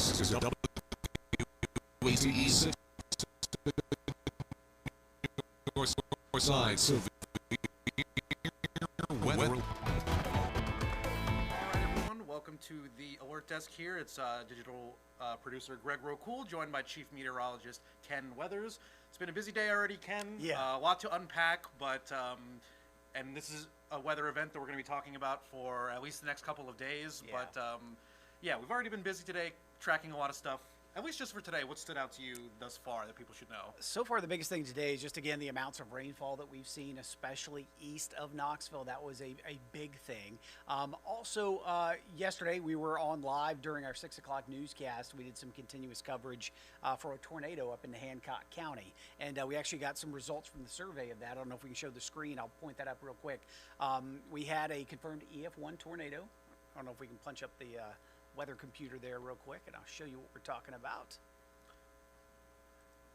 This is WATE Side Severe Weather. All right, everyone. Welcome to the alert desk here. It's digital producer Greg Rocool, joined by Chief Meteorologist Ken Weathers. It's been a busy day already, Ken. Yeah. A lot to unpack, but and this is a weather event that we're going to be talking about for at least the next couple of days. Yeah. But yeah, we've already been busy today, tracking a lot of stuff. At least just for today, what stood out to you thus far that people should know? So far, the biggest thing today is just, again, the amounts of rainfall that we've seen, especially east of Knoxville. That was a big thing. Also, yesterday, we were on live during our 6 o'clock newscast. We did some continuous coverage for a tornado up in Hancock County. And we actually got some results from the survey of that. I don't know if we can show the screen. I'll point that up real quick. We had a confirmed EF1 tornado. I don't know if we can punch up the weather computer there real quick, and I'll show you what we're talking about.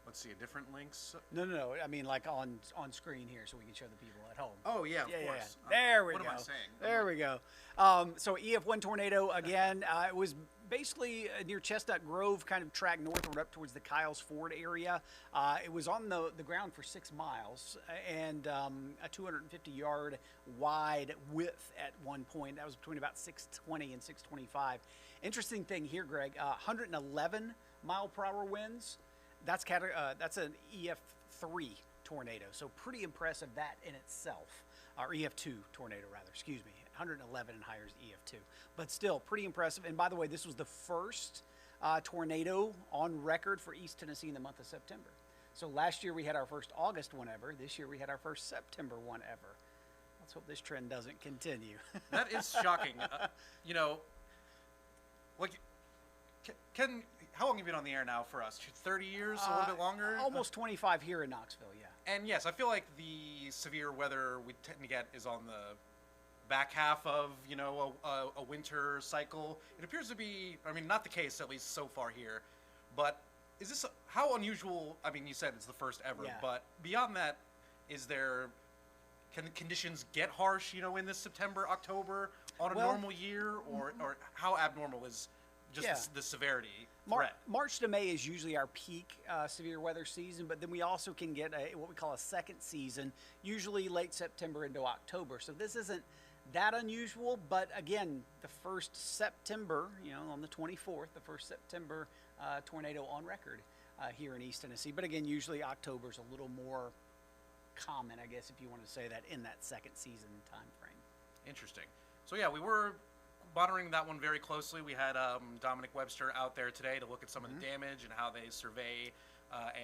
Let's see, different links. No. I mean, like on screen here, so we can show the people at home. Oh yeah, of Yeah. course. There we go. What am I saying? There we go. So EF1 tornado again. It was basically near Chestnut Grove, kind of tracked northward up towards the Kyles Ford area. It was on the ground for 6 miles and a 250-yard wide width at one point. That was between about 620 and 625. Interesting thing here, Greg. 111 mile per hour winds. That's an EF3 tornado, so pretty impressive that in itself, or EF2 tornado rather, excuse me. 111 and higher is EF2, but still pretty impressive. And by the way, this was the first tornado on record for East Tennessee in the month of September. So last year we had our first August one ever. This year we had our first September one ever. Let's hope this trend doesn't continue. That is shocking. You know, like, Ken, how long have you been on the air now for us? 30 years, a little bit longer? Almost 25 here in Knoxville, yeah. And yes, I feel like the severe weather we tend to get is on the back half of, you know, a winter cycle. It appears to be, I mean, not the case, at least so far here, but is this, how unusual, I mean, you said it's the first ever, Yeah. but beyond that, can the conditions get harsh, you know, in this September, October, on a normal year, or how abnormal is just the severity threat? March to May is usually our peak severe weather season, but then we also can get what we call a second season, usually late September into October. So this isn't that unusual, but again, the first September, you know, on the 24th, the first September tornado on record here in East Tennessee. But again, usually October's a little more common, I guess, if you want to say that, in that second season time frame. Interesting. So yeah, we were monitoring that one very closely. We had Dominic Webster out there today to look at some of the damage and how they survey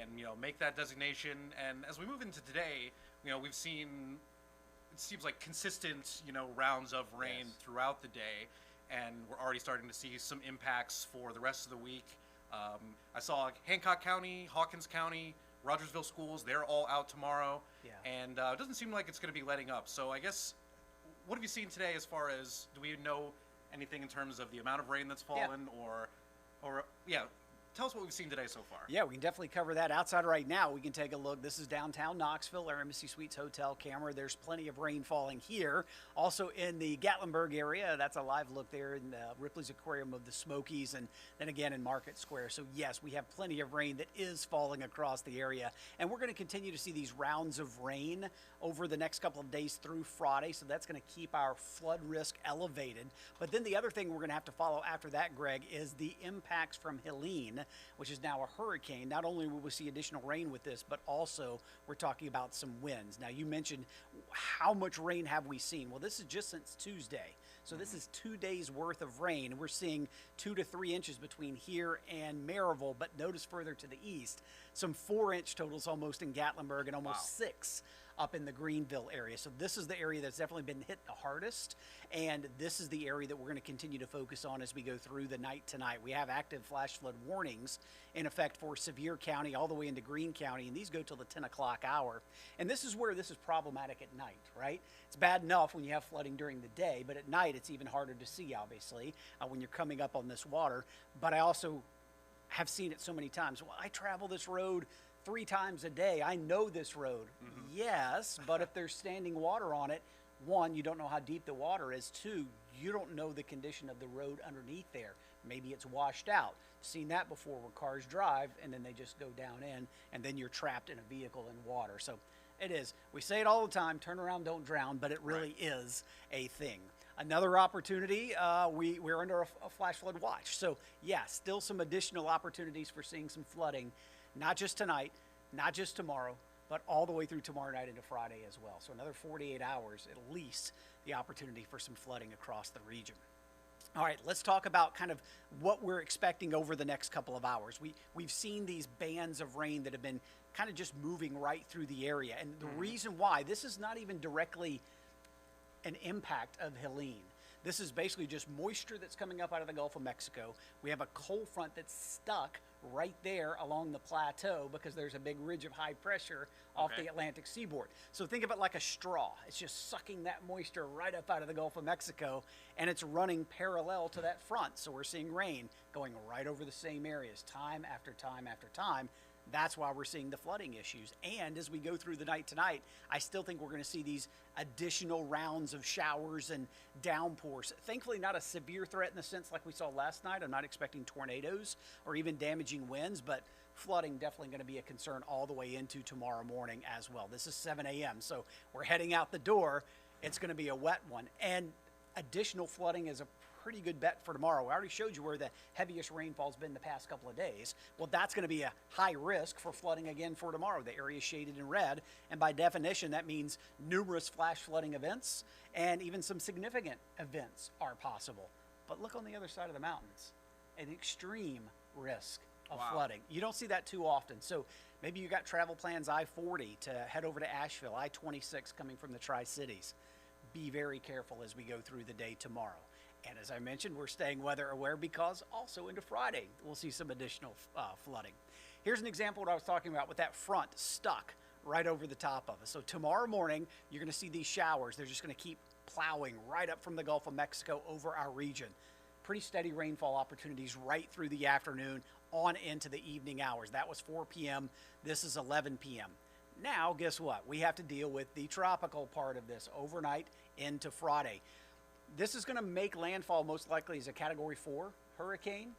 and, you know, make that designation. And as we move into today, you know, we've seen, it seems like consistent, you know, rounds of rain throughout the day, and we're already starting to see some impacts for the rest of the week. I saw Hancock County, Hawkins County, Rogersville schools, they're all out tomorrow. Yeah. And it doesn't seem like it's going to be letting up. So I guess, what have you seen today as far as, do we know anything in terms of the amount of rain that's fallen, or tell us what we've seen today so far. Yeah, we can definitely cover that. Outside right now, we can take a look. This is downtown Knoxville, our Embassy Suites hotel camera. There's plenty of rain falling here. Also in the Gatlinburg area, that's a live look there in Ripley's Aquarium of the Smokies, and then again in Market Square. So yes, we have plenty of rain that is falling across the area, and we're going to continue to see these rounds of rain over the next couple of days through Friday, so that's going to keep our flood risk elevated. But then the other thing we're going to have to follow after that, Greg, is the impacts from Helene, which is now a hurricane. Not only will we see additional rain with this, but also we're talking about some winds. Now, you mentioned how much rain have we seen? Well, this is just since Tuesday. So this is 2 days worth of rain. We're seeing 2 to 3 inches between here and Maryville, but notice further to the east, some 4-inch totals almost in Gatlinburg and almost 6 up in the Greenville area. So this is the area that's definitely been hit the hardest, and this is the area that we're going to continue to focus on as we go through the night tonight. We have active flash flood warnings in effect for Sevier County all the way into Greene County, and these go till the 10 o'clock hour. And this is where this is problematic at night, right? It's bad enough when you have flooding during the day, but at night it's even harder to see, obviously, when you're coming up on this water. But I also have seen it so many times. Well, I travel this road 3 times a day. I know this road. Yes, but if there's standing water on it, One, you don't know how deep the water is. Two, you don't know the condition of the road underneath there. Maybe it's washed out. Seen that before where cars drive and then they just go down in, and then you're trapped in a vehicle in water. So it is. We say it all the time, turn around, don't drown, but it really is a thing. Another opportunity, we're under a flash flood watch. So yeah, still some additional opportunities for seeing some flooding, not just tonight, not just tomorrow, but all the way through tomorrow night into Friday as well. So another 48 hours at least, the opportunity for some flooding across the region. All right, let's talk about kind of what we're expecting over the next couple of hours. We've seen these bands of rain that have been kind of just moving right through the area. And the reason why, this is not even directly an impact of Helene. This is basically just moisture that's coming up out of the Gulf of Mexico. We have a cold front that's stuck right there along the plateau because there's a big ridge of high pressure off the Atlantic seaboard. So think of it like a straw. It's just sucking that moisture right up out of the Gulf of Mexico, and it's running parallel to that front. So we're seeing rain going right over the same areas time after time after time. That's why we're seeing the flooding issues. And as we go through the night tonight, I still think we're going to see these additional rounds of showers and downpours. Thankfully, not a severe threat in the sense like we saw last night. I'm not expecting tornadoes or even damaging winds, but flooding definitely going to be a concern all the way into tomorrow morning as well. This is 7 a.m., so we're heading out the door. It's going to be a wet one. And additional flooding is a pretty good bet for tomorrow. We already showed you where the heaviest rainfall's been the past couple of days. Well, that's going to be a high risk for flooding again for tomorrow. The area is shaded in red, and by definition, that means numerous flash flooding events and even some significant events are possible. But look on the other side of the mountains, an extreme risk of flooding. You don't see that too often. So maybe you got travel plans I-40 to head over to Asheville, I-26 coming from the Tri-Cities. Be very careful as we go through the day tomorrow. And as I mentioned, we're staying weather aware because also into Friday, we'll see some additional flooding. Here's an example of what I was talking about with that front stuck right over the top of us. So tomorrow morning, you're going to see these showers. They're just going to keep plowing right up from the Gulf of Mexico over our region. Pretty steady rainfall opportunities right through the afternoon on into the evening hours. That was 4 p.m. This is 11 p.m. Now, guess what? We have to deal with the tropical part of this overnight into Friday. This is going to make landfall most likely as a Category 4 hurricane.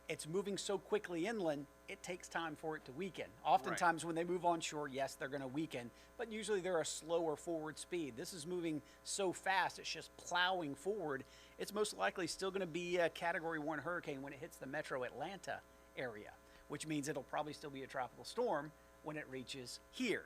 It's moving so quickly inland, it takes time for it to weaken. Oftentimes when they move onshore, yes, they're going to weaken, but usually they're a slower forward speed. This is moving so fast, it's just plowing forward. It's most likely still going to be a Category 1 hurricane when it hits the metro Atlanta area, which means it'll probably still be a tropical storm when it reaches here.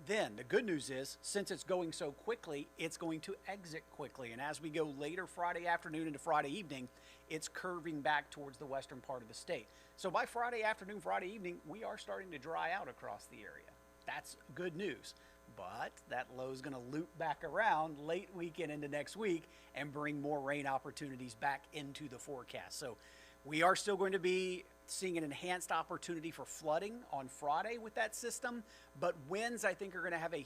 Then the good news is, since it's going so quickly, it's going to exit quickly. And as we go later Friday afternoon into Friday evening, it's curving back towards the western part of the state. So by Friday afternoon, Friday evening, we are starting to dry out across the area. That's good news. But that low is going to loop back around late weekend into next week and bring more rain opportunities back into the forecast. So we are still going to be seeing an enhanced opportunity for flooding on Friday with that system, but winds I think are going to have a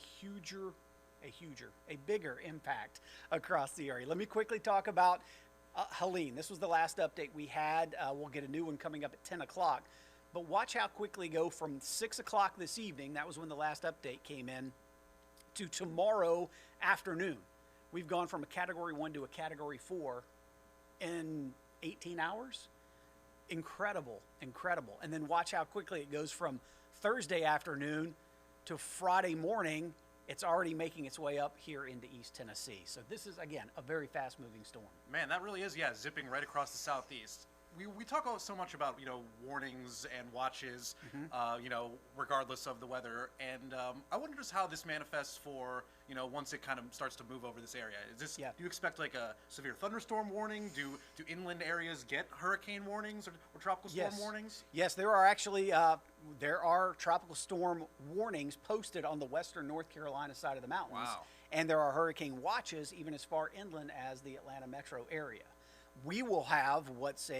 bigger impact across the area. Let me quickly talk about Helene. This was the last update we had. We'll get a new one coming up at 10 o'clock, but watch how quickly go from 6 o'clock this evening, that was when the last update came in, to tomorrow afternoon. We've gone from a Category 1 to a Category 4 in 18 hours. Incredible, incredible. And then watch how quickly it goes from Thursday afternoon to Friday morning. It's already making its way up here into East Tennessee. So this is, again, a very fast-moving storm. Man, that really is, zipping right across the southeast. We talk so much about, warnings and watches, regardless of the weather. And I wonder just how this manifests for, once it kind of starts to move over this area. Is this, do you expect like a severe thunderstorm warning? Do inland areas get hurricane warnings or tropical storm warnings? Yes, there are actually, there are tropical storm warnings posted on the western North Carolina side of the mountains. Wow. And there are hurricane watches even as far inland as the Atlanta metro area. We will have what's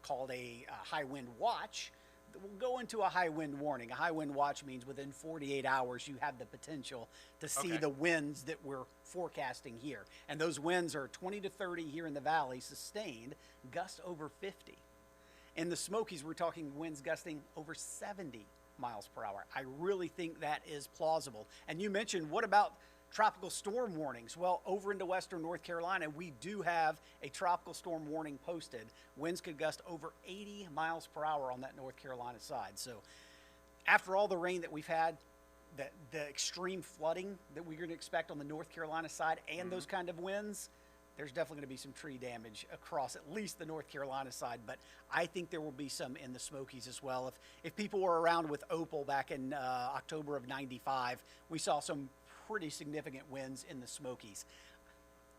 called a high wind watch. We'll go into a high wind warning. A high wind watch means within 48 hours you have the potential to see the winds that we're forecasting here. And those winds are 20 to 30 here in the valley, sustained, gusts over 50. In the Smokies, we're talking winds gusting over 70 miles per hour. I really think that is plausible. And you mentioned, what about Tropical storm warnings. Well, over into western North Carolina, we do have a tropical storm warning posted. Winds could gust over 80 miles per hour on that North Carolina side. So after all the rain that we've had, the extreme flooding that we're going to expect on the North Carolina side and those kind of winds, there's definitely going to be some tree damage across at least the North Carolina side, but I think there will be some in the Smokies as well. If people were around with Opal back in October of '95, we saw some pretty significant winds in the Smokies.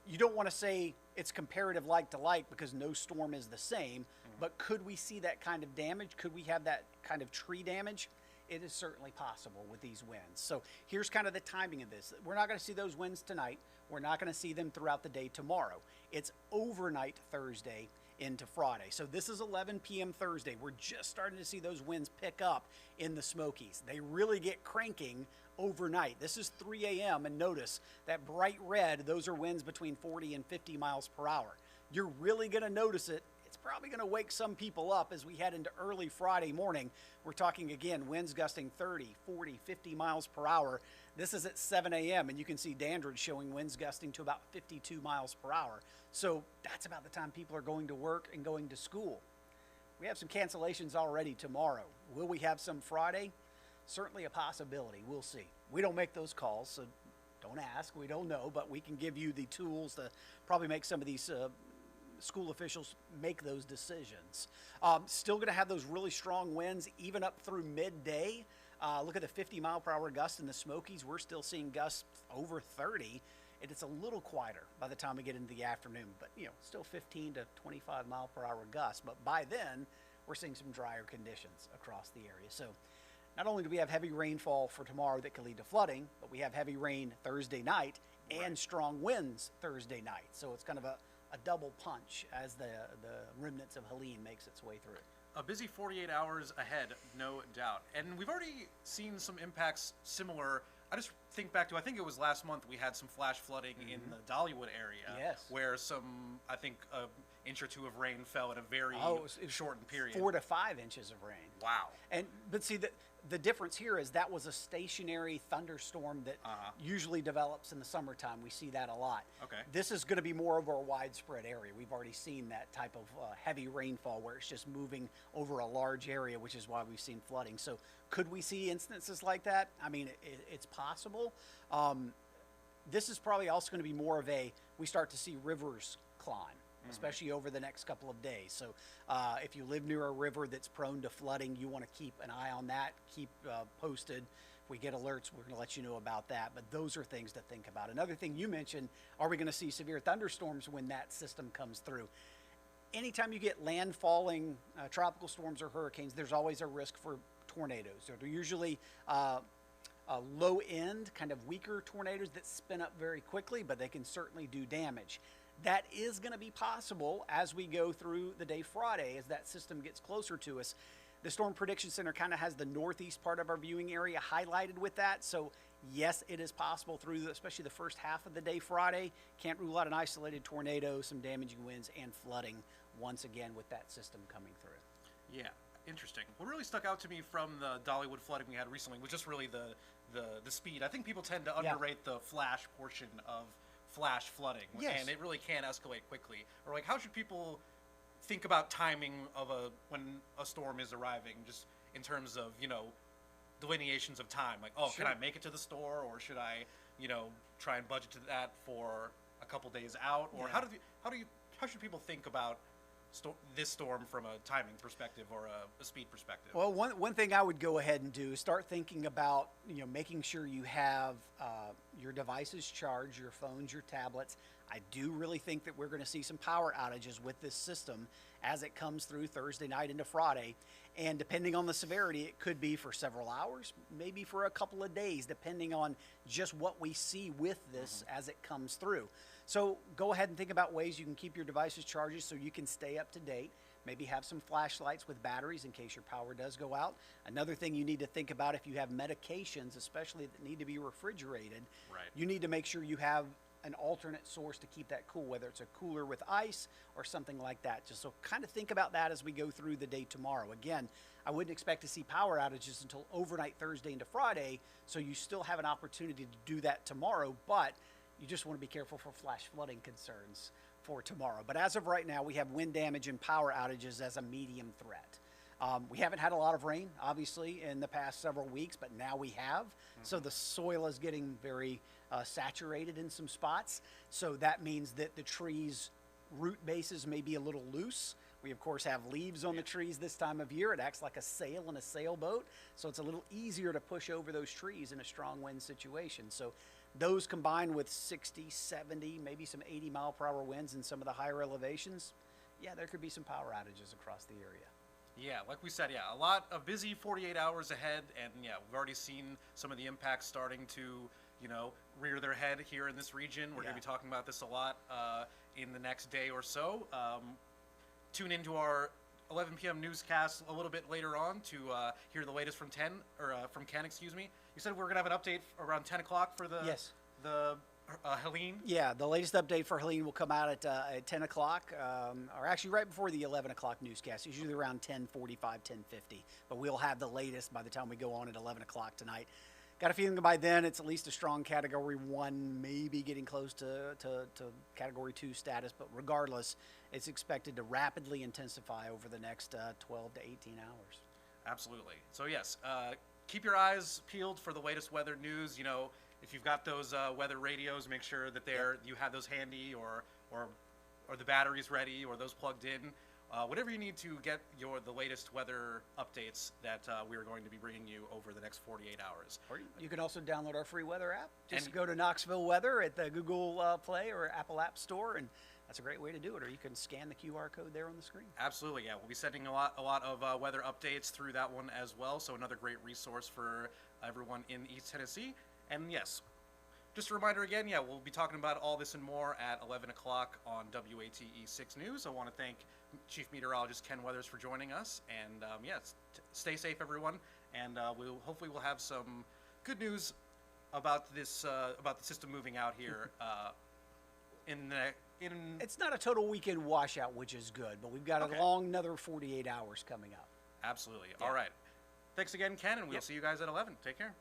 You don't want to say it's comparative like to like because no storm is the same, but could we see that kind of damage? Could we have that kind of tree damage? It is certainly possible with these winds. So here's kind of the timing of this. We're not going to see those winds tonight. We're not going to see them throughout the day tomorrow. It's overnight Thursday into Friday. So this is 11 p.m. Thursday. We're just starting to see those winds pick up in the Smokies. They really get cranking overnight. This is 3 a.m. and notice that bright red, those are winds between 40 and 50 miles per hour. You're really going to notice it. It's probably going to wake some people up as we head into early Friday morning. We're talking again, winds gusting 30, 40, 50 miles per hour. This is at 7 a.m. and you can see Dandridge showing winds gusting to about 52 miles per hour. So that's about the time people are going to work and going to school. We have some cancellations already tomorrow. Will we have some Friday? Certainly a possibility. We'll see. We don't make those calls, so don't ask. We don't know, but we can give you the tools to probably make some of these school officials make those decisions. Still going to have those really strong winds even up through midday. Look at the 50 mile per hour gust in the Smokies. We're still seeing gusts over 30. And it's a little quieter by the time we get into the afternoon, but still 15 to 25 mile per hour gusts. But by then, we're seeing some drier conditions across the area. So not only do we have heavy rainfall for tomorrow that could lead to flooding, but we have heavy rain Thursday night and strong winds Thursday night. So it's kind of a double punch as the remnants of Helene makes its way through. A busy 48 hours ahead, no doubt. And we've already seen some impacts similar. I just think back to, I think it was last month, we had some flash flooding in the Dollywood area. Yes. Where some, I think, an inch or two of rain fell in a very it was shortened period. 4 to 5 inches of rain. Wow. But see, the difference here is that was a stationary thunderstorm that usually develops in the summertime. We see that a lot. Okay. This is going to be more over a widespread area. We've already seen that type of heavy rainfall where it's just moving over a large area, which is why we've seen flooding. So could we see instances like that? I mean, it's possible. This is probably also going to be more of we start to see rivers climb, especially over the next couple of days. So if you live near a river that's prone to flooding, you want to keep an eye on that, keep posted. If we get alerts, we're going to let you know about that. But those are things to think about. Another thing you mentioned, are we going to see severe thunderstorms when that system comes through? Anytime you get landfalling tropical storms or hurricanes, there's always a risk for tornadoes. So they're usually low end, kind of weaker tornadoes that spin up very quickly, but they can certainly do damage. That is going to be possible as we go through the day Friday as that system gets closer to us. The Storm Prediction Center kind of has the northeast part of our viewing area highlighted with that. So yes, it is possible through especially the first half of the day Friday. Can't rule out an isolated tornado, some damaging winds, and flooding once again with that system coming through. Yeah, interesting. What really stuck out to me from the Dollywood flooding we had recently was just really the speed. I think people tend to underrate the flash portion of flash flooding, and it really can escalate quickly. Or like, how should people think about timing of when a storm is arriving, just in terms of delineations of time? Like, can I make it to the store, or should I try and budget to that for a couple days out? Or how should people think about this storm from a timing perspective or a speed perspective? Well, one thing I would go ahead and do is start thinking about making sure you have your devices charged, your phones, your tablets. I do really think that we're going to see some power outages with this system as it comes through Thursday night into Friday. And depending on the severity, it could be for several hours, maybe for a couple of days, depending on just what we see with this as it comes through. So go ahead and think about ways you can keep your devices charged so you can stay up to date. Maybe have some flashlights with batteries in case your power does go out. Another thing you need to think about, if you have medications, especially that need to be refrigerated, you need to make sure you have an alternate source to keep that cool, whether it's a cooler with ice or something like that. Just so kind of think about that as we go through the day tomorrow. Again, I wouldn't expect to see power outages until overnight Thursday into Friday, so you still have an opportunity to do that tomorrow, but you just want to be careful for flash flooding concerns for tomorrow. But as of right now, we have wind damage and power outages as a medium threat. We haven't had a lot of rain, obviously, in the past several weeks, but now we have. So the soil is getting very saturated in some spots. So that means that the trees' root bases may be a little loose. We, of course, have leaves on the trees this time of year. It acts like a sail in a sailboat. So it's a little easier to push over those trees in a strong wind situation. So those combined with 60, 70, maybe some 80-mile-per-hour winds in some of the higher elevations, yeah, there could be some power outages across the area. Yeah, like we said, yeah, a lot of busy 48 hours ahead, and yeah, we've already seen some of the impacts starting to, rear their head here in this region. We're going to be talking about this a lot in the next day or so. Tune into our 11 p.m. newscast a little bit later on to hear the latest from Ken, excuse me. You said we're going to have an update around 10 o'clock for the Helene? Yeah, the latest update for Helene will come out at 10 o'clock, or actually right before the 11 o'clock newscast. It's usually around 10:45, 10:50. But we'll have the latest by the time we go on at 11 o'clock tonight. Got a feeling by then it's at least a strong Category 1, maybe getting close to Category 2 status. But regardless, it's expected to rapidly intensify over the next 12 to 18 hours. Absolutely. So yes, keep your eyes peeled for the latest weather news. If you've got those weather radios, make sure that you have those handy, or the batteries ready, or those plugged in. Whatever you need to get the latest weather updates that we are going to be bringing you over the next 48 hours. Or you can also download our free weather app. Just go to Knoxville Weather at the Google Play or Apple App Store, and that's a great way to do it. Or you can scan the QR code there on the screen. Absolutely, yeah. We'll be sending a lot of weather updates through that one as well. So another great resource for everyone in East Tennessee. And yes, just a reminder again, we'll be talking about all this and more at 11 o'clock on WATE 6 News. I want to thank Chief Meteorologist Ken Weathers for joining us. And stay safe, everyone. And hopefully we'll have some good news about this about the system moving out here It's not a total weekend washout, which is good, but we've got another 48 hours coming up. Absolutely. Yeah. All right. Thanks again, Ken, and we'll see you guys at 11. Take care.